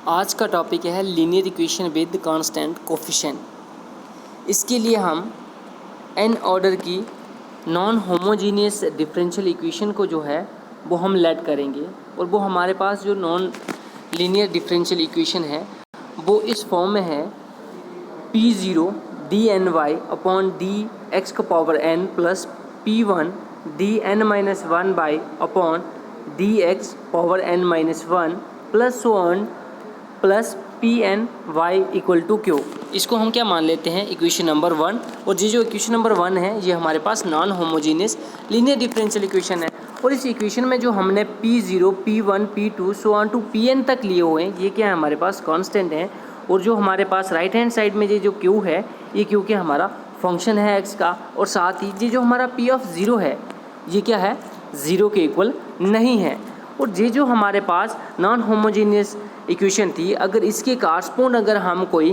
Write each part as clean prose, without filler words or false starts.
आज का टॉपिक है linear equation with constant coefficient. इसके लिए हम n ऑर्डर की नॉन होमोजीनियस डिफरेंशियल इक्वेशन को जो है वो हम लेट करेंगे और वो हमारे पास जो नॉन लीनियर डिफरेंशियल इक्वेशन है वो इस फॉर्म में है P0 dny upon D X का power n plus P1 dn-1 by upon D X power n-1 plus so on plus Pn(y) equal to Q। इसको हम क्या मान लेते हैं इक्वेशन नंबर 1। और ये जो इक्वेशन नंबर 1 है ये हमारे पास non homogeneous linear differential equation है। और इस इक्वेशन में जो हमने P0, P1, P2 so on to Pn तक लिए हुए हैं ये क्या है हमारे पास कांस्टेंट है। और जो हमारे पास राइट हैंड साइड में ये जो Q है ये Q के हमारा फंक्शन है x का। और साथ ही ये जो हमारा P(0) है ये क्या है 0 के इक्वल नहीं है। और ये जो हमारे पास नॉन होमोजीनियस इक्वेशन थी अगर इसके कारस्पोंड अगर हम कोई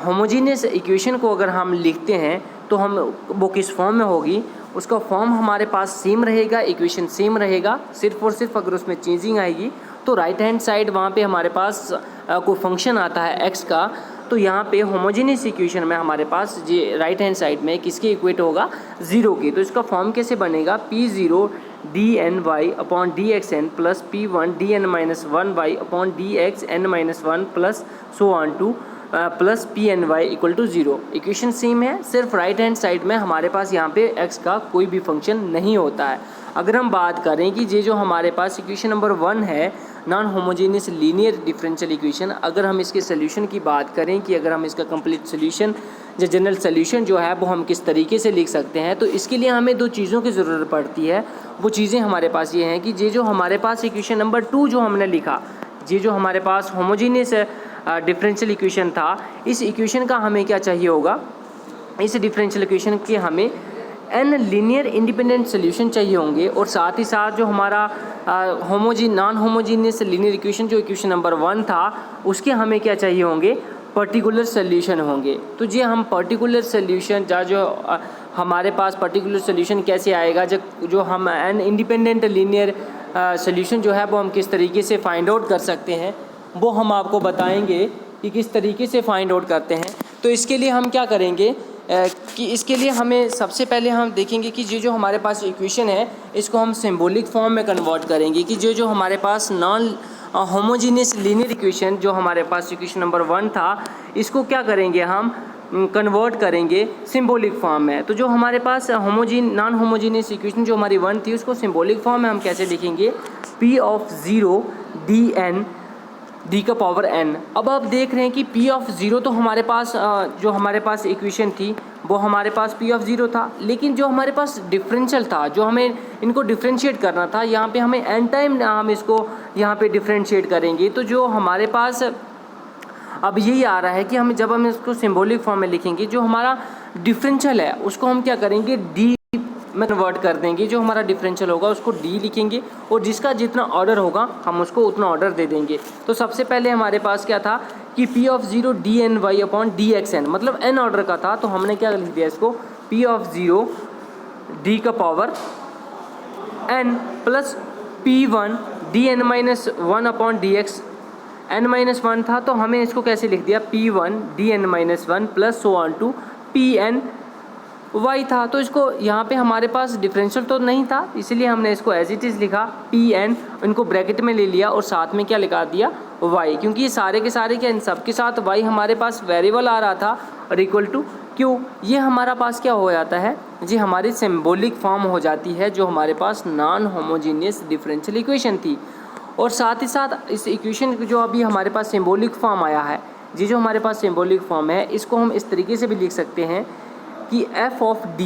होमोजीनियस इक्वेशन को अगर हम लिखते हैं तो हम वो किस फॉर्म में होगी, उसका फॉर्म हमारे पास सेम रहेगा, इक्वेशन सेम रहेगा, सिर्फ और सिर्फ अगर उसमें चेंजिंग आएगी तो राइट हैंड साइड वहाँ पे हमारे पास कोई फंक्शन आता है x का। तो यहाँ पे होमोजीनियस इक्वेशन में हमारे पास ये राइट हैंड साइड में किसके इक्वेट होगा 0 की। तो इसका फॉर्म कैसे बनेगा P0 dny upon dxn plus P1 dn-1 y upon dxn-1 plus so on to plus Pny equal to 0। Equation same है, सिर्फ राइट हैंड साइड में हमारे पास यहाँ पे x का कोई भी फंक्शन नहीं होता है। अगर हम बात करें कि ये जो हमारे पास इक्वेशन नंबर 1 है non homogeneous linear differential equation, अगर हम इसके सोल्यूशन की बात करें कि अगर हम इसका कंप्लीट सोल्यूशन या जनरल सोल्यूशन जो है वो हम किस तरीके से लिख सकते हैं, तो इसके लिए हमें दो चीज़ों की ज़रूरत पड़ती है। वो चीज़ें हमारे पास ये हैं कि ये जो हमारे पास इक्वेशन नंबर 2 जो हमने लिखा, ये जो हमारे पास होमोजीनियस डिफरेंशियल इक्वेशन था, इस इक्वेशन का हमें क्या चाहिए होगा, इस डिफरेंशियल इक्वेशन के हमें n लीनियर इंडिपेंडेंट सोल्यूशन चाहिए होंगे। और साथ ही साथ जो हमारा नॉन होमोजीनियस लीनियर इक्वेशन जो इक्वेशन नंबर 1 था उसके हमें क्या चाहिए होंगे, पर्टिकुलर सोल्यूशन होंगे। तो ये हम पर्टिकुलर सोल्यूशन जो हमारे पास पर्टिकुलर सोल्यूशन कैसे आएगा, जब जो हम n इंडिपेंडेंट लीनियर सोल्यूशन जो है वो हम किस तरीके से फाइंड आउट कर सकते हैं वो हम आपको बताएंगे कि किस तरीके से फाइंड आउट करते हैं। तो इसके लिए हम क्या करेंगे कि इसके लिए हमें सबसे पहले हम देखेंगे कि ये जो हमारे पास इक्वेशन है इसको हम सिंबॉलिक फॉर्म में कन्वर्ट करेंगे कि जो हमारे पास नॉन होमोजीनियस लीनियर इक्वेशन जो हमारे पास इक्वेशन नंबर 1 था इसको क्या करेंगे हम कन्वर्ट करेंगे सिंबॉलिक फॉर्म में। तो जो हमारे पास नॉन होमोजीनियस इक्वेशन जो हमारी 1 थी उसको सिंबॉलिक फॉर्म में हम कैसे लिखेंगे, P(0) dn डी का पावर n। अब आप देख रहे हैं कि P(0) तो हमारे पास जो हमारे पास इक्वेशन थी वो हमारे पास P(0) था, लेकिन जो हमारे पास डिफरेंशियल था जो हमें इनको डिफरेंशिएट करना था, यहाँ पे हमें n टाइम हम इसको यहाँ पे डिफरेंशिएट करेंगे। तो जो हमारे पास अब यही आ रहा है कि हम जब हम इसको सिंबॉलिक फॉर्म में लिखेंगे जो हमारा डिफरेंशियल है उसको हम क्या करेंगे डी में कन्वर्ट कर देंगे। जो हमारा डिफरेंशियल होगा उसको डी लिखेंगे और जिसका जितना ऑर्डर होगा हम उसको उतना ऑर्डर दे देंगे। तो सबसे पहले हमारे पास क्या था कि P(0) dny अपॉन dxn मतलब n ऑर्डर का था, तो हमने क्या लिख दिया इसको P(0) d का power n plus P1 dn-1 upon dx n-1 था, तो हमें इसको कैसे लिख दिया P1 dn-1 plus so on to Pn y था। तो इसको यहाँ पे हमारे पास डिफरेंशियल तो नहीं था इसलिए हमने इसको एज इट इज़ लिखा Pn, इनको ब्रैकेट में ले लिया और साथ में क्या लिखा दिया y, क्योंकि ये सारे के सारे क्या इन सब के साथ y हमारे पास वेरिएबल आ रहा था और इक्वल टू q। ये हमारा पास क्या हो जाता है, ये हमारी सिंबॉलिक फॉर्म हो जाती है जो हमारे पास नॉन होमोजीनियस डिफरेंशियल इक्वेशन थी। और साथ ही साथ इस इक्वेशन जो अभी हमारे पास सिंबॉलिक फॉर्म आया है, ये जो हमारे पास सिंबॉलिक फॉर्म है इसको हम इस तरीके से भी लिख सकते हैं कि f of dy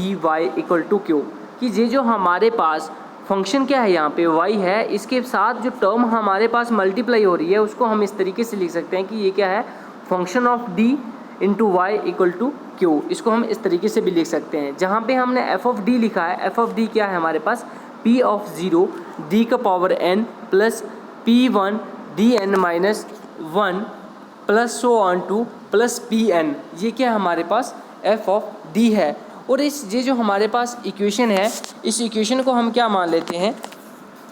equal to q, कि ये जो हमारे पास फंक्शन क्या है यहाँ पे y है, इसके साथ जो टर्म हमारे पास मल्टीप्लाई हो रही है उसको हम इस तरीके से लिख सकते हैं कि ये क्या है function of d into Y equal to q। इसको हम इस तरीके से भी लिख सकते हैं। जहाँ पे हमने f ऑफ d लिखा है, f ऑफ d क्या है हमारे पास P(0) d का power n plus P1 dn-1 plus so on to plus Pn, ये क्या है हमारे पास f ऑफ d है। और ये जो हमारे पास इक्वेशन है इस इक्वेशन को हम क्या मान लेते हैं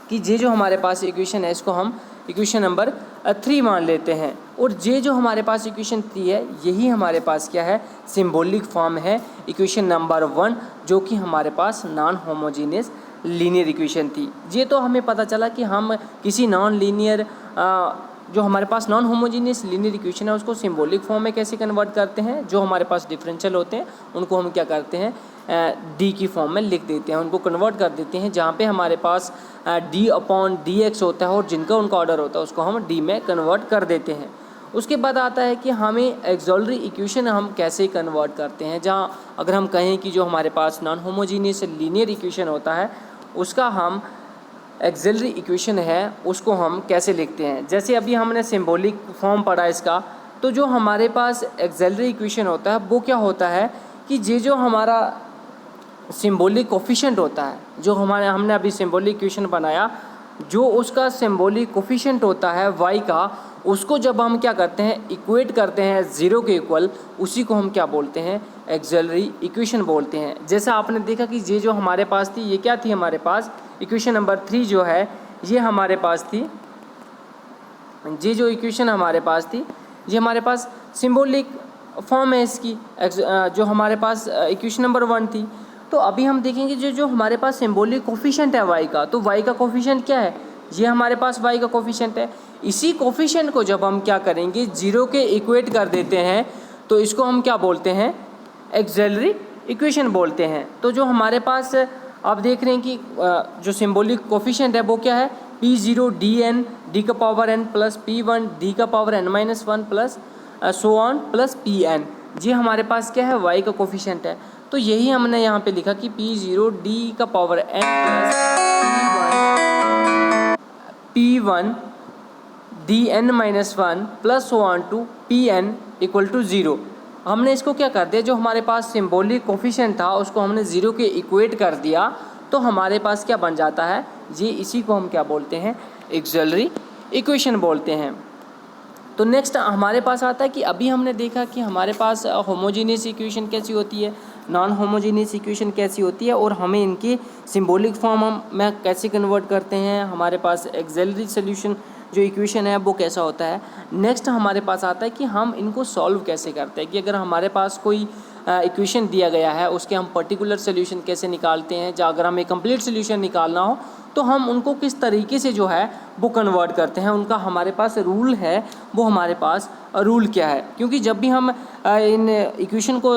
कि ये जो हमारे पास इक्वेशन है इसको हम इक्वेशन नंबर 3 मान लेते हैं। और ये जो हमारे पास इक्वेशन 3 है यही हमारे पास क्या है, सिंबॉलिक फॉर्म है इक्वेशन नंबर 1, जो कि हमारे पास नॉन होमोजीनियस लीनियर इक्वेशन थी। ये तो हमें पता चला कि हम किसी नॉन लीनियर जो हमारे पास नॉन होमोजीनियस लीनियर इक्वेशन है उसको सिंबॉलिक फॉर्म में कैसे कन्वर्ट करते हैं। जो हमारे पास डिफरेंशियल होते हैं उनको हम क्या करते हैं, डी की फॉर्म में लिख देते हैं, उनको कन्वर्ट कर देते हैं। जहाँ पे हमारे पास डी अपॉन डी एक्स होता है और जिनका उनका ऑर्डर होता है उसको हम डी में कन्वर्ट कर देते हैं। उसके बाद आता है कि हमें एक्सॉलरी इक्वेशन हम कैसे कन्वर्ट करते हैं। जहाँ अगर हम कहें कि जो हमारे पास नॉन होमोजीनियस लीनियर इक्वेशन होता है उसका हम एक्सिलरी इक्वेशन है उसको हम कैसे लिखते हैं। जैसे अभी हमने सिंबॉलिक फॉर्म पढ़ा इसका, तो जो हमारे पास एक्सिलरी इक्वेशन होता है वो क्या होता है कि ये जो हमारा सिंबॉलिक कोफिशिएंट होता है, जो हमने अभी सिंबॉलिक इक्वेशन बनाया, जो उसका सिंबॉलिक कोफिशिएंट होता है y का, उसको जब हम क्या करते हैं, इक्वेट करते हैं 0 के इक्वल, उसी को हम क्या बोलते हैं, एक्सिलरी इक्वेशन बोलते हैं। जैसा आपने देखा कि ये जो हमारे पास थी, ये क्या थी हमारे पास, इक्वेशन नंबर 3 जो है ये हमारे पास थी, ये जो इक्वेशन हमारे पास थी ये हमारे पास सिंबॉलिक फॉर्म है इसकी, जो हमारे पास इक्वेशन नंबर 1 थी। तो अभी हम देखेंगे जो हमारे पास सिंबॉलिक कोफिशिएंट है y का, तो y का कोफिशिएंट क्या है, ये हमारे पास y का कोफिशिएंट है। इसी कोफिशिएंट को जब हम क्या करेंगे 0 के इक्वेट कर देते हैं तो इसको हम क्या बोलते हैं, एक्सिलरी इक्वेशन बोलते हैं। तो जो हमारे पास आप देख रहे हैं कि जो सिंबॉलिक कोफिशिएंट है वो क्या है, P0 dn d का power n plus P1 d का power n-1 plus so on plus Pn, ये हमारे पास क्या है, y का कोफिशिएंट है। तो यही हमने यहाँ पे लिखा कि P0 d का power n plus P1 dn-1 plus so on to Pn equal to 0। हमने इसको क्या कर दिया, जो हमारे पास सिंबॉलिक कोफिशिएंट था उसको हमने 0 के इक्वेट कर दिया, तो हमारे पास क्या बन जाता है, ये इसी को हम क्या बोलते हैं, एक्सिलरी इक्वेशन बोलते हैं। तो नेक्स्ट हमारे पास आता है कि अभी हमने देखा कि हमारे पास होमोजीनियस इक्वेशन कैसी होती है, नॉन होमोजीनियस इक्वेशन कैसी होती है, और हमें इनकी सिंबॉलिक फॉर्म हम में कैसे कन्वर्ट करते हैं, हमारे पास एक्सिलरी सॉल्यूशन जो इक्वेशन है वो कैसा होता है। नेक्स्ट हमारे पास आता है कि हम इनको सॉल्व कैसे करते हैं, कि अगर हमारे पास कोई इक्वेशन दिया गया है उसके हम पर्टिकुलर सोल्यूशन कैसे निकालते हैं, या अगर हमें कंप्लीट सोल्यूशन निकालना हो तो हम उनको किस तरीके से जो है वो कन्वर्ट करते हैं, उनका हमारे पास रूल है, वो हमारे पास रूल क्या है। क्योंकि जब भी हम इन इक्वेशन को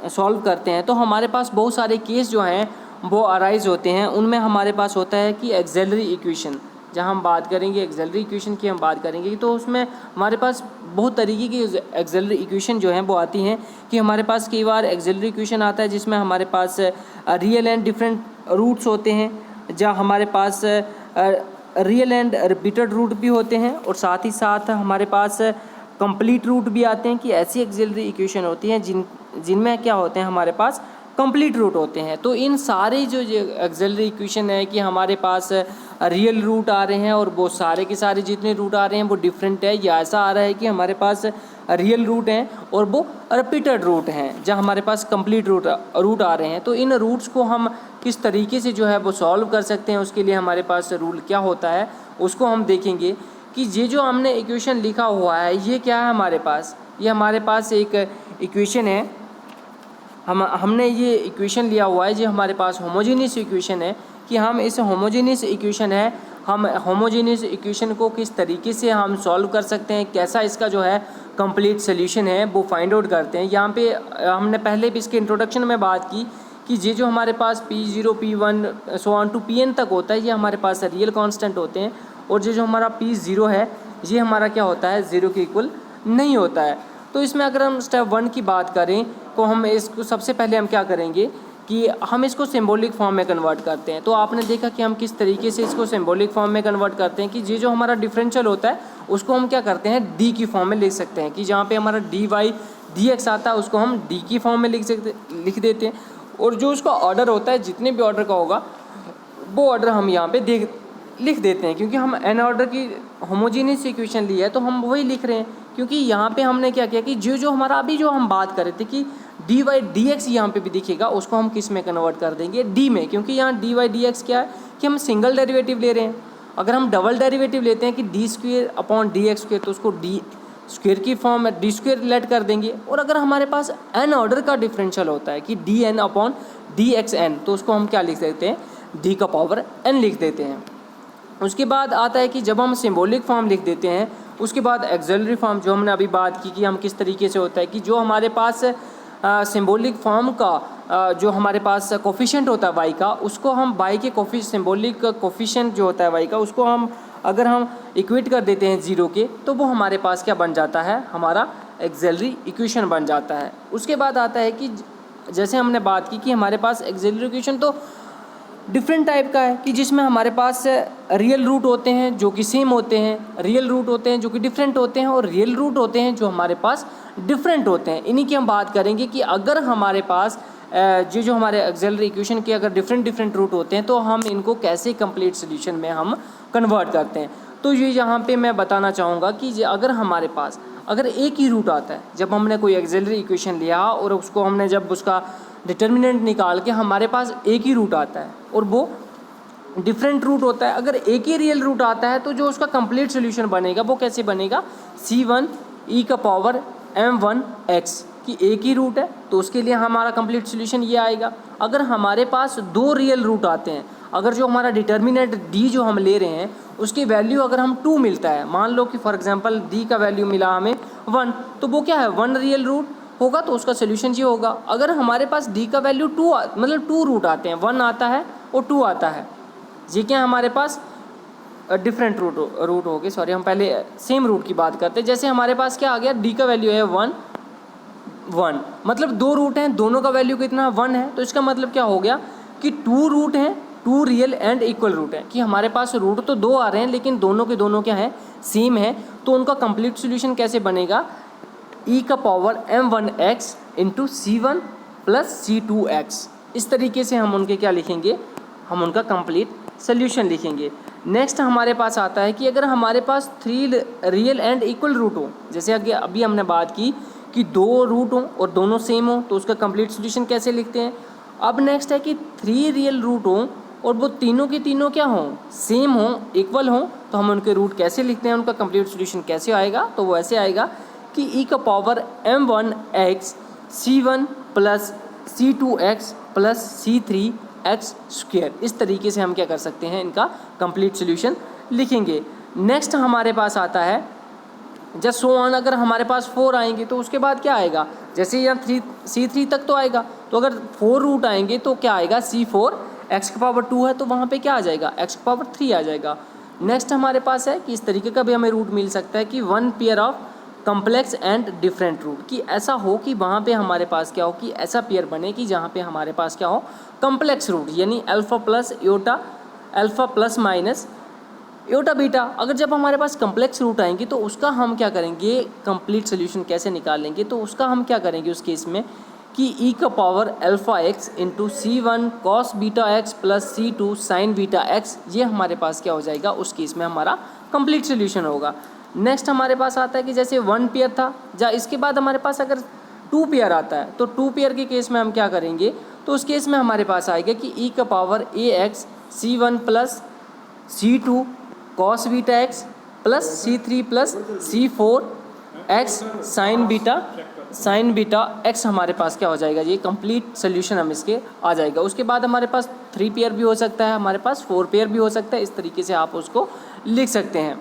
सॉल्व करते हैं तो हमारे पास बहुत सारे केस जो हैं वो अराइज होते हैं। उनमें हमारे पास होता है कि एक्सिलरी इक्वेशन, जहाँ हम बात करेंगे एक्सिलरी इक्वेशन की हम बात करेंगे, तो उसमें हमारे पास बहुत तरीके की एक्सिलरी इक्वेशन जो हैं वो आती हैं। कि हमारे पास कई बार एक्सिलरी इक्वेशन आता है जिसमें हमारे पास रियल एंड डिफरेंट रूट्स होते हैं, जहाँ हमारे पास रियल एंड रिपीटेड रूट भी होते हैं, और साथ ही साथ हमारे पास कंप्लीट रूट भी आते हैं। कि ऐसी एक्सिलरी इक्वेशन होती हैं जिनमें क्या होते हैं, हमारे पास कंप्लीट रूट होते हैं। तो इन सारे जो एक्सिलरी इक्वेशन है कि हमारे पास रियल रूट आ रहे हैं और वो सारे के सारे जितने रूट आ रहे हैं वो डिफरेंट है, या ऐसा आ रहा है कि हमारे पास रियल रूट हैं और वो रिपीटेड रूट हैं, जहाँ हमारे पास कंप्लीट रूट आ रहे हैं। तो इन रूट्स को हम किस तरीके से जो है वो सॉल्व कर सकते हैं, उसके लिए हमारे पास रूल क्या होता है उसको हम देखेंगे। कि ये जो हमने इक्वेशन लिखा हुआ है ये क्या है हमारे पास, ये हमारे पास एक इक्वेशन है, हमने ये इक्वेशन लिया हुआ है, ये हमारे पास होमोजीनियस इक्वेशन है। कि हम इस होमोजीनियस इक्वेशन है, हम होमोजीनियस इक्वेशन को किस तरीके से हम सॉल्व कर सकते हैं, कैसा इसका जो है कंप्लीट सोल्यूशन है वो फाइंड आउट करते हैं। यहाँ पे हमने पहले भी इसके इंट्रोडक्शन में बात की कि ये जो हमारे पास P0 P1 so on to Pn तक होता है ये हमारे पास रियल कांस्टेंट होते हैं, और ये जो हमारा P0 है ये हमारा क्या होता है, 0 के इक्वल नहीं होता है। तो इसमें अगर हम स्टेप 1 की बात करें तो हम इसको सबसे पहले हम क्या करेंगे कि हम इसको सिंबॉलिक फॉर्म में कन्वर्ट करते हैं। तो आपने देखा कि हम किस तरीके से इसको सिंबॉलिक फॉर्म में कन्वर्ट करते हैं। कि ये जो हमारा डिफरेंशियल होता है उसको हम क्या करते हैं, डी की फॉर्म में लिख सकते हैं। कि जहाँ पे हमारा dy dx आता है उसको हम डी की फॉर्म में लिख देते हैं, और जो उसका ऑर्डर होता है जितने भी ऑर्डर का होगा वो ऑर्डर हम यहाँ पे लिख देते हैं। क्योंकि हम एन ऑर्डर की होमोजीनियस इक्वेशन ली है तो हम वही लिख रहे हैं। क्योंकि यहाँ पे हमने क्या किया कि जो हमारा अभी जो हम बात कर रहे थे कि dy dx यहाँ पे भी दिखेगा, उसको हम किस में कन्वर्ट कर देंगे, d में। क्योंकि यहाँ dy dx क्या है कि हम सिंगल डेरिवेटिव ले रहे हैं। अगर हम डबल डेरिवेटिव लेते हैं कि d² अपॉन dx² तो उसको स्क्वायर की फॉर्म में डी स्क्वायर लेट कर देंगे। और अगर हमारे पास एन ऑर्डर का डिफरेंशियल होता है कि D N upon D X N, तो उसको हम क्या लिख देते हैं, डी का पावर एन लिख देते हैं। उसके बाद आता है कि जब हम सिंबॉलिक फॉर्म लिख देते हैं, उसके बाद एक्सिलरी फॉर्म जो हमने अभी बात की कि हम किस तरीके से होता है कि जो हमारे पास सिंबॉलिक फॉर्म का जो हमारे पास कोफिशिएंट होता है वाई का, उसको हम वाई के सिंबॉलिक कोफिशिएंट जो होता है वाई का, उसको हम अगर हम इक्वेट कर देते हैं जीरो के, तो वो हमारे पास क्या बन जाता है, हमारा एक्सिलरी इक्वेशन बन जाता है। उसके बाद आता है कि जैसे हमने बात की कि हमारे पास एक्सिलरी इक्वेशन तो डिफरेंट टाइप का है कि जिसमें हमारे पास रियल रूट होते हैं जो कि सेम होते हैं, रियल रूट होते हैं जो कि डिफरेंट होते हैं, और रियल रूट होते हैं जो हमारे पास डिफरेंट होते हैं। इन्हीं की हम बात करेंगे कि अगर हमारे पास जो हमारे एक्सिलरी इक्वेशन के अगर डिफरेंट रूट होते हैं तो हम इनको कैसे कंप्लीट सोल्यूशन में हम कन्वर्ट करते हैं। तो ये यहाँ पे मैं बताना चाहूँगा कि अगर हमारे पास अगर एक ही रूट आता है, जब हमने कोई एक्सिलरी इक्वेशन लिया और उसको हमने जब उसका डिटर्मिनेंट निकाल के हमारे पास एक ही रूट आता है और वो डिफरेंट रूट होता है, अगर एक ही रियल रूट आता है तो जो उसका कंप्लीट सोल्यूशन बनेगा वो कैसे बनेगा, c1 e का पावर m1 x कि एक ही रूट है तो उसके लिए हमारा कंप्लीट सोल्यूशन ये आएगा। अगर हमारे पास दो रियल रूट आते हैं, अगर जो हमारा डिटर्मिनेंट d जो हम ले रहे हैं उसकी वैल्यू अगर हम 2 मिलता है, मान लो कि फॉर एग्जांपल d का वैल्यू मिला हमें 1, तो वो क्या है, 1 रियल रूट होगा तो उसका सोल्यूशन ये होगा। अगर हमारे पास d का वैल्यू 2 मतलब 2 रूट आते हैं, 1 आता है और 2 आता है, ये क्या हमारे पास डिफरेंट रूट हो गए, सॉरी हम पहले सेम रूट की बात करते हैं। जैसे हमारे पास क्या आ गया, d का वैल्यू है 1 मतलब 2 रूट हैं, दोनों का वैल्यू कितना 1 है, तो इसका मतलब क्या हो गया कि 2 रूट हैं, 2 रियल एंड इक्वल रूट है कि हमारे पास रूट तो 2 आ रहे हैं लेकिन दोनों के दोनों क्या है, सेम है। तो उनका कंप्लीट सोल्यूशन कैसे बनेगा, e का power m1x into c1 plus c2x, इस तरीके से हम उनके क्या लिखेंगे, हम उनका कंप्लीट सोल्यूशन लिखेंगे। नेक्स्ट हमारे पास आता है कि अगर हमारे पास 3 रियल एंड इक्वल रूट हो, जैसे अभी हमने बात की कि 2 रूट हों और दोनों सेम हो, तो उसका कंप्लीट सोल्यूशन कैसे लिखते हैं। अब नेक्स्ट है कि 3 रियल रूट हों और वो तीनों के तीनों क्या हों, सेम हों, इक्वल हों, तो हम उनके रूट कैसे लिखते हैं, उनका कंप्लीट सोल्यूशन कैसे आएगा, तो वो ऐसे आएगा कि e का power m1x c1 plus c2x plus c3x square, इस तरीके से हम क्या कर सकते हैं, इनका कंप्लीट सोल्यूशन लिखेंगे। नेक्स्ट हमारे पास आता है जस्ट सो ऑन, अगर हमारे पास 4 आएंगे तो उसके बाद क्या आएगा, जैसे यहाँ c3 तक तो आएगा, तो अगर 4 रूट आएंगे तो क्या आएगा, c4 x की पावर 2 है तो वहाँ पे क्या आ जाएगा, x की पावर 3 आ जाएगा। नेक्स्ट हमारे पास है कि इस तरीके का भी हमें रूट मिल सकता है कि 1 pair of complex and different root, कि ऐसा हो कि वहाँ पे हमारे पास क्या हो कि ऐसा पेयर बने कि जहाँ पे हमारे पास क्या हो, कम्प्लेक्स रूट, यानी alpha plus iota, alpha plus minus iota beta. अगर जब हमारे पास कम्प्लेक्स रूट आएंगे तो उसका हम क्या करेंगे, कंप्लीट सोल्यूशन कैसे निकालेंगे, तो उसका हम क्या करेंगे उस केस में कि e का power alpha x into c1 cos beta x plus c2 sign beta x, ये हमारे पास क्या हो जाएगा, उस केस में हमारा कंप्लीट सोल्यूशन होगा। नेक्स्ट हमारे पास आता है कि जैसे 1 पेयर था, इसके बाद हमारे पास अगर 2 पेयर आता है तो 2 पेयर के केस में हम क्या करेंगे, तो उस केस में हमारे पास आएगा कि e का power ax c1 plus c2 cos beta x plus c3 plus c4 x sign beta x हमारे पास क्या हो जाएगा, ये कंप्लीट सोल्यूशन हम इसके आ जाएगा। उसके बाद हमारे पास 3 पेयर भी हो सकता है, हमारे पास 4 पेयर भी हो सकता है, इस tरीके से आप उसको लिख सकते हैं।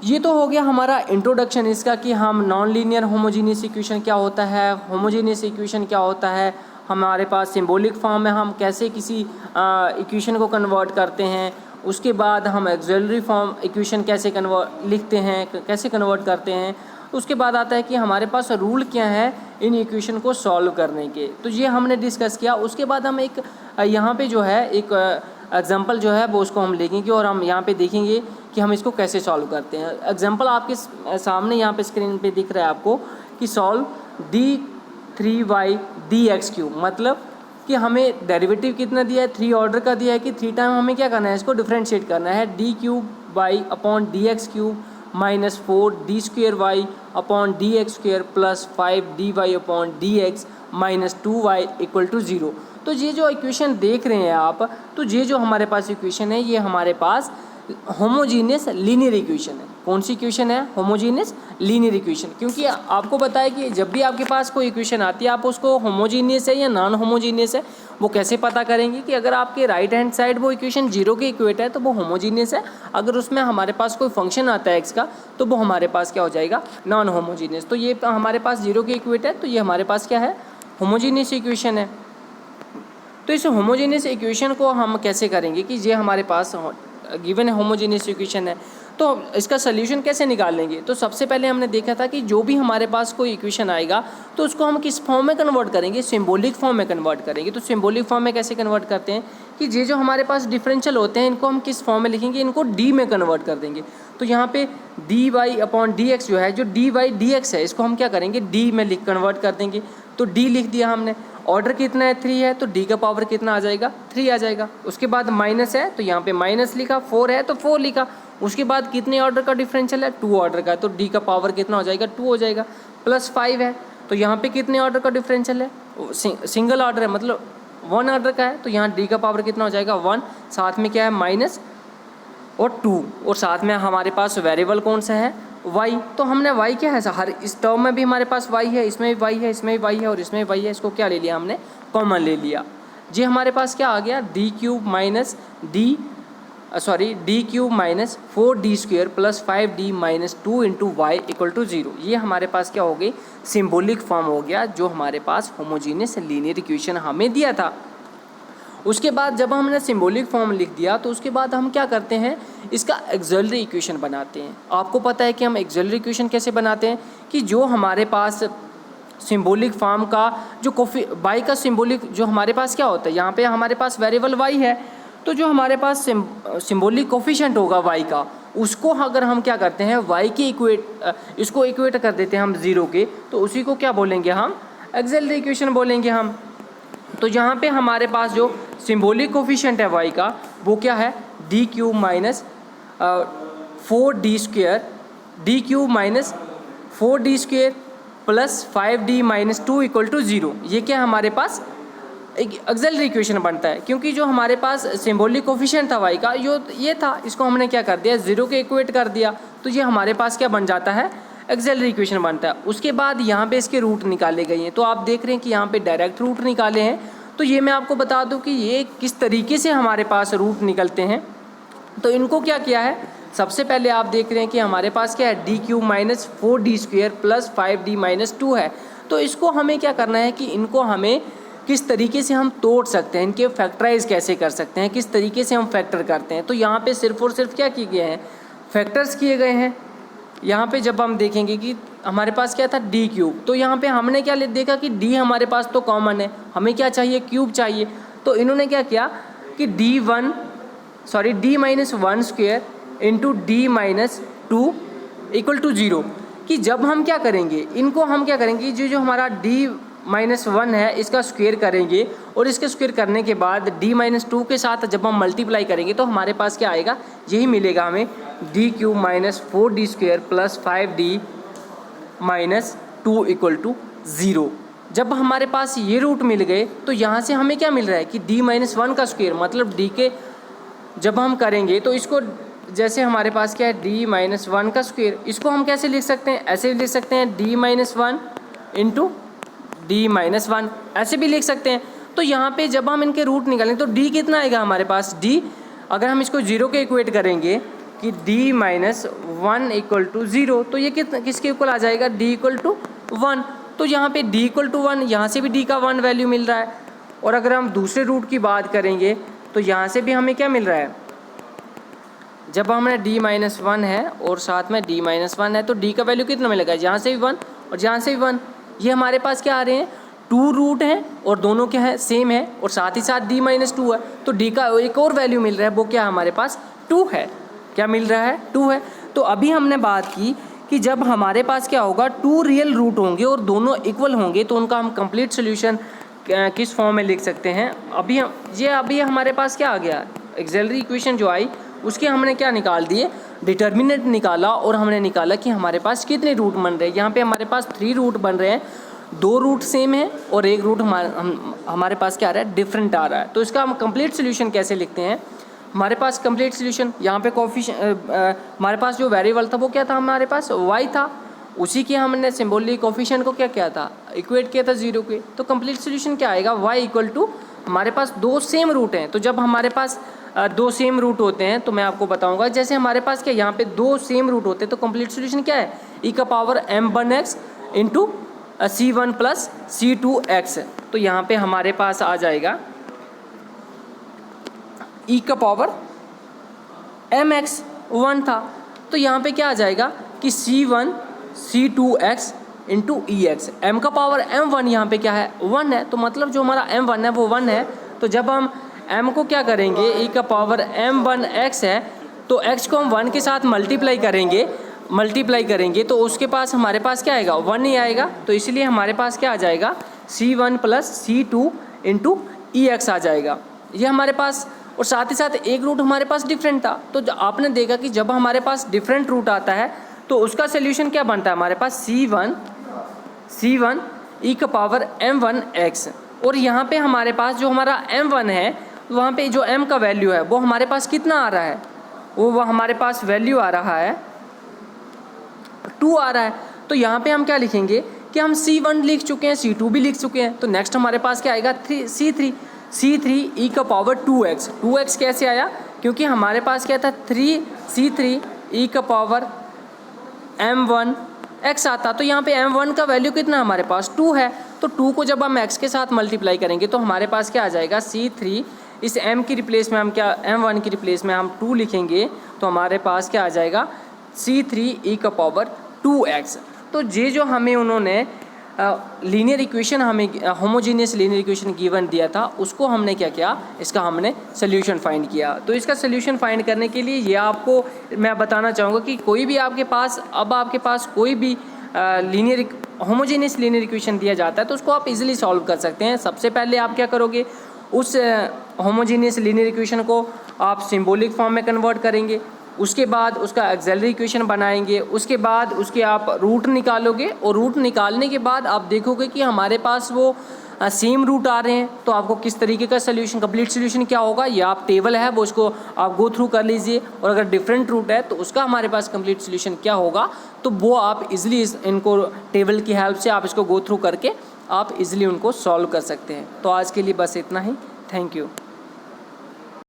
ये तो हो गया हमारा इंट्रोडक्शन इसका कि हम नॉन लीनियर होमोजीनियस इक्वेशन क्या होता है, होमोजीनियस इक्वेशन क्या होता है, हमारे पास सिंबॉलिक फॉर्म में हम कैसे किसी इक्वेशन को कन्वर्ट करते हैं, उसके बाद हम एक्सिलरी फॉर्म इक्वेशन कैसे लिखते हैं, कैसे कन्वर्ट करते हैं, उसके बाद आता है कि हमारे पास रूल क्या है इन इक्वेशन को सॉल्व करने के, तो ये हमने डिस्कस किया। उसके बाद हम एक यहाँ पे जो है एक एग्जांपल जो है वो उसको हम लेंगे और हम यहाँ पे देखेंगे कि हम इसको कैसे सॉल्व करते हैं। एग्जांपल आपके सामने यहाँ पे स्क्रीन पे दिख रहा है आपको कि सॉल्व d3y dx3, मतलब कि हमें डेरिवेटिव कितना दिया है, 3 ऑर्डर का दिया है कि 3 टाइम हमें क्या करना है, इसको डिफ्रेंशिएट करना है, d3y upon dx3 minus 4 d2y upon dx2 plus 5 dy upon dx minus 2y equal to 0। तो ये जो इक्वेशन देख रहे हैं आप, तो ये जो हमारे पास इक्वेशन है ये हमारे पास होमोजीनियस लीनियर इक्वेशन है। कौन सी इक्वेशन है? Homogeneous linear equation. क्योंकि आपको पता है कि जब भी आपके पास कोई इक्वेशन आती है आप उसको होमोजीनियस है या नॉन होमोजीनियस है वो कैसे पता करेंगे कि अगर आपके राइट हैंड साइड वो इक्वेशन जीरो के इक्वेट है तो वो होमोजीनियस है, अगर उसमें हमारे पास कोई फंक्शन आता है एक्स का तो वो हमारे पास क्या हो जाएगा? Non homogeneous. तो ये हमारे पास जीरो के इक्वेट है तो ये हमारे पास क्या है? होमोजीनियस इक्वेशन है। तो इस होमोजेनियस इक्वेशन को हम कैसे करेंगे कि ये हमारे पास गिवन होमोजेनियस इक्वेशन है तो इसका सोल्यूशन कैसे निकालेंगे? तो सबसे पहले हमने देखा था कि जो भी हमारे पास कोई इक्वेशन आएगा तो उसको हम किस फॉर्म में कन्वर्ट करेंगे? सिंबॉलिक फॉर्म में कन्वर्ट करेंगे। तो सिंबॉलिक फॉर्म में कैसे कन्वर्ट करते हैं कि ये जो हमारे पास डिफरेंशियल होते हैं इनको हम किस फॉर्म में लिखेंगे? इनको डी में कन्वर्ट कर देंगे। तो यहाँ पे D Y upon D X जो है, जो डी वाई डी एक्स है इसको हम क्या करेंगे? डी में कन्वर्ट कर देंगे। तो डी लिख दिया हमने। ऑर्डर कितना है? 3 है तो डी का पावर कितना आ जाएगा? 3 आ जाएगा। उसके बाद माइनस है तो यहाँ पे माइनस लिखा, 4 है तो 4 लिखा। उसके बाद कितने ऑर्डर का डिफरेंशियल है? 2 ऑर्डर का, तो डी का पावर कितना हो जाएगा? 2 हो जाएगा। प्लस 5 है तो यहाँ पे कितने ऑर्डर का डिफरेंशियल है? सिंगल ऑर्डर है, मतलब 1 ऑर्डर का है तो यहाँ डी का पावर कितना हो जाएगा? 1। साथ में क्या है? माइनस और 2, और साथ में हमारे पास वेरिएबल कौन सा है? y। तो हमने y क्या है? हर इस टर्म में भी हमारे पास y है, इसमें भी y है, इसमें भी y है और इसमें भी y है। इसको क्या ले लिया हमने? कॉमन ले लिया। जी हमारे पास क्या आ गया? D cube minus D cube minus 4d² plus 5d minus 2 into Y equal to 0। ये हमारे पास क्या हो गई? सिम्बोलिक फॉर्म हो गया जो हमारे पास होमोजीनियस लीनियर इक्वेशन हमें दिया था। उसके बाद जब हमने सिंबॉलिक फॉर्म लिख दिया तो उसके बाद हम क्या करते हैं? इसका एक्सिलरी इक्वेशन बनाते हैं। आपको पता है कि हम एक्सिलरी इक्वेशन कैसे बनाते हैं कि जो हमारे पास सिंबॉलिक फॉर्म का जो y का सिंबॉलिक जो हमारे पास क्या होता है? यहाँ पे हमारे पास वेरिएबल y है तो जो हमारे पास सिंबॉलिक कोफिशिएंट होगा y का उसको अगर हम क्या करते हैं y के इसको इक्वेट कर देते हैं हम 0 के, तो उसी को क्या बोलेंगे हम? एक्सिलरी इक्वेशन बोलेंगे हम। तो यहाँ पे हमारे पास जो सिंबॉलिक कोफिशिएंट है y का वो क्या है? D cube minus 4d² D cube minus 4d² plus 5d minus 2 equal to 0। ये क्या हमारे पास एक एक्सिलरी इक्वेशन बनता है, क्योंकि जो हमारे पास सिंबॉलिक कोफिशिएंट था y का ये था, इसको हमने क्या कर दिया? 0 के इक्वेट कर दिया तो ये हमारे पास क्या बन जाता है? एक्सिलरी इक्वेशन बनता है। उसके बाद यहाँ पे इसके रूट निकाले गए हैं तो आप देख रहे हैं कि यहाँ पे डायरेक्ट रूट निकाले हैं। तो ये मैं आपको बता दूं कि ये किस तरीके से हमारे पास रूट निकलते हैं। तो इनको क्या किया है? सबसे पहले आप देख रहे हैं कि हमारे पास क्या है? D cube minus 4d² plus 5d minus 2 है। तो इसको हमें क्या करना है कि इनको हमें किस तरीके से हम तोड़ सकते हैं, इनके फैक्टराइज कैसे कर सकते हैं, किस तरीके से हम फैक्टर करते हैं। तो यहाँ पे सिर्फ और सिर्फ क्या किए गए हैं? फैक्टर्स किए गए हैं। यहाँ पे जब हम देखेंगे कि हमारे पास क्या था? डी क्यूब, तो यहाँ पे हमने क्या देखा कि डी हमारे पास तो कॉमन है, हमें क्या चाहिए? क्यूब चाहिए। तो इन्होंने क्या किया कि D minus 1² into D minus 2 equal to 0 कि जब हम क्या करेंगे? इनको हम क्या करेंगे? जो हमारा डी माइनस 1 है इसका स्क्वायर करेंगे और इसके स्क्वायर करने के बाद डी माइनस 2 के साथ जब हम मल्टीप्लाई करेंगे तो हमारे पास क्या आएगा? यही मिलेगा हमें, D cube minus 4d² plus 5d minus 2 equal to 0। जब हमारे पास ये रूट मिल गए तो यहाँ से हमें क्या मिल रहा है कि डी माइनस 1 का स्क्वायर, मतलब डी के जब हम करेंगे तो इसको जैसे हमारे पास क्या है? डी माइनस 1 का स्क्वायर, इसको हम कैसे लिख सकते हैं? ऐसे भी लिख सकते हैं D minus 1 into D minus 1, ऐसे भी लिख सकते हैं। तो यहाँ पे जब हम इनके रूट निकालेंगे तो डी कितना आएगा हमारे पास? डी अगर हम इसको 0 के इक्वेट करेंगे कि डी माइनस 1 इक्वल टू 0 तो ये किसके इक्वल आ जाएगा? D equal to 1। तो यहाँ पे डी इक्वल टू 1, यहाँ से भी डी का 1 वैल्यू मिल रहा है। और अगर हम दूसरे रूट की बात करेंगे तो यहाँ से भी हमें क्या मिल रहा है? जब हमने डी माइनस 1 है और साथ में डी माइनस 1 है तो डी का वैल्यू कितना मिलेगा? यहाँ से भी 1 और यहाँ से भी 1। ये हमारे पास क्या आ रहे हैं? 2 रूट हैं और दोनों क्या है? सेम है और साथ ही साथ डी माइनस 2 है तो डी का एक और वैल्यू मिल रहा है, वो क्या हमारे पास? 2 है। क्या मिल रहा है? 2 है। तो अभी हमने बात की कि जब हमारे पास क्या होगा? 2 रियल रूट होंगे और दोनों इक्वल होंगे तो उनका हम कंप्लीट सोल्यूशन किस फॉर्म में लिख सकते हैं? अभी हमारे पास क्या आ गया? एक्सिलरी इक्वेशन जो आई उसके हमने क्या निकाल दिए? डिटर्मिनेंट निकाला और हमने निकाला कि हमारे पास कितने रूट बन रहे हैं। यहाँ पे हमारे पास 3 रूट बन रहे हैं, 2 रूट सेम है और एक रूट हमारे पास क्या आ रहा है? डिफरेंट आ रहा है। तो इसका हम कंप्लीट सोल्यूशन कैसे लिखते हैं? हमारे पास कंप्लीट सोल्यूशन। यहाँ पे हमारे पास जो वेरिएबल था वो क्या था, हमारे पास y था, उसी की हमने सिंबॉलिक कोफिशिएंट को क्या किया था, इक्वेट किया था 0 के। तो कंप्लीट सोल्यूशन क्या आएगा, y इक्वल टू, हमारे पास दो सेम रूट हैं, तो जब हमारे पास दो सेम रूट होते हैं तो मैं आपको बताऊंगा, जैसे हमारे पास क्या यहाँ पे दो सेम रूट होते हैं तो कंप्लीट सोल्यूशन क्या है, e का power m1x into c1 plus c2x। तो यहाँ पे हमारे पास आ जाएगा e का पावर mx 1 था, तो यहाँ पे क्या आ जाएगा कि c1 c2x into ex। m का पावर m1 यहाँ पे क्या है, 1 है, तो मतलब जो हमारा m1 है वो 1 है। तो जब हम m को क्या करेंगे, e का पावर m1x है, तो x को हम 1 के साथ मल्टीप्लाई करेंगे तो उसके पास हमारे पास क्या आएगा, 1 ही आएगा। तो इसलिए हमारे पास क्या आ जाएगा, c1 plus c2 into ex आ जाएगा, ये हमारे पास। और साथ ही साथ एक रूट हमारे पास डिफरेंट था, तो आपने देखा कि जब हमारे पास डिफरेंट रूट आता है तो उसका सोल्यूशन क्या बनता है, हमारे पास c1 e का पावर m1x। और यहाँ पे हमारे पास जो हमारा m1 है, वहाँ पे जो m का वैल्यू है वो हमारे पास कितना आ रहा है, वो हमारे पास वैल्यू आ रहा है 2 आ रहा है। तो यहाँ पे हम क्या लिखेंगे कि हम c1 लिख चुके हैं, c2 भी लिख चुके हैं, तो नेक्स्ट हमारे पास क्या आएगा, c3 e का पावर 2x कैसे आया, क्योंकि हमारे पास क्या था, c3 e का पावर m1x आता, तो यहाँ पे m1 का वैल्यू कितना हमारे पास 2 है, तो 2 को जब हम x के साथ मल्टीप्लाई करेंगे तो हमारे पास क्या आ जाएगा, c3, इस m की रिप्लेस में हम क्या, m1 की रिप्लेस में हम 2 लिखेंगे तो हमारे पास क्या आ जाएगा, c3 e का पावर 2x। तो ये जो हमें उन्होंने लीनियर इक्वेशन, हमें होमोजीनियस लीनियर इक्वेशन गिवन दिया था, उसको हमने क्या किया, इसका हमने सोल्यूशन फाइंड किया। तो इसका सोल्यूशन फाइंड करने के लिए ये आपको मैं बताना चाहूँगा कि कोई भी आपके पास कोई भी होमोजीनियस लीनियर इक्वेशन दिया जाता है तो उसको आप इजीली सॉल्व कर सकते हैं। सबसे पहले आप क्या करोगे, उस होमोजीनियस लीनियर इक्वेशन को आप सिंबॉलिक फॉर्म में कन्वर्ट करेंगे, उसके बाद उसका ऑक्सिलरी इक्वेशन बनाएंगे, उसके बाद उसके आप रूट निकालोगे, और रूट निकालने के बाद आप देखोगे कि हमारे पास वो सेम रूट आ रहे हैं, तो आपको किस तरीके का सोल्यूशन, कंप्लीट सोल्यूशन क्या होगा, या आप टेबल है वो उसको आप गो थ्रू कर लीजिए, और अगर डिफरेंट रूट है तो उसका हमारे पास कंप्लीट सोल्यूशन क्या होगा, तो वो आप इजीली इनको टेबल की हेल्प से आप इसको गो थ्रू करके आप इजीली उनको सॉल्व कर सकते हैं। तो आज के लिए बस इतना ही, थैंक यू।